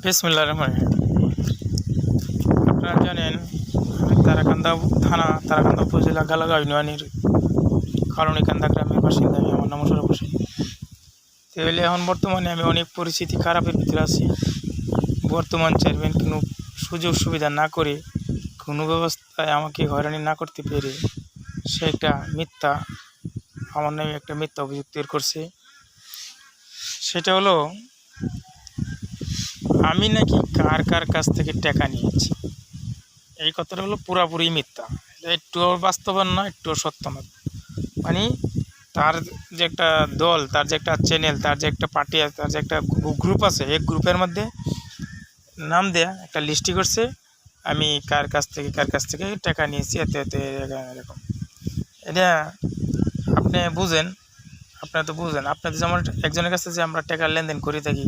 বিসমিল্লাহির রহমানির রহিম। আপনারা জানেন আমি তারাকান্দা থানা তারাকান্দা উপজেলা গালাগাঁও ইউনিয়নের কারণীকান্দা গ্রামের বাসিন্দা। আমি আমার নাম মোশাররফ হোসেন। তাহলে এখন বর্তমানে আমি অনেক পরিস্থিতি খারাপের ভিতরে আছি। বর্তমান চেয়ারম্যান কোনো সুযোগ সুবিধা না করে, কোনো ব্যবস্থায় আমাকে হয়রানি না করতে পেরে সে একটা মিথ্যা আমার নামে একটা মিথ্যা অভিযোগ তৈরি করছে। সেটা হলো আমি নাকি কার কার কাছ থেকে টাকা নিয়েছি। এই কথাটা হলো পুরাপুরি মিথ্যা। এটা একটুও বাস্তবায়ন না, একটুও সত্য না। মানে তার যে একটা দল, তার যে একটা চ্যানেল, তার যে একটা পার্টি আছে, তার যে একটা গ্রুপ আছে, এই গ্রুপের মধ্যে নাম দেয়া একটা লিস্টি করছে আমি কার কাছ থেকে টাকা নিয়েছি, এত এত এরকম। এটা আপনি বুঝেন, আপনারা তো বুঝেন, আপনাদের যেমন একজনের কাছে যে আমরা টাকার লেনদেন করে থাকি,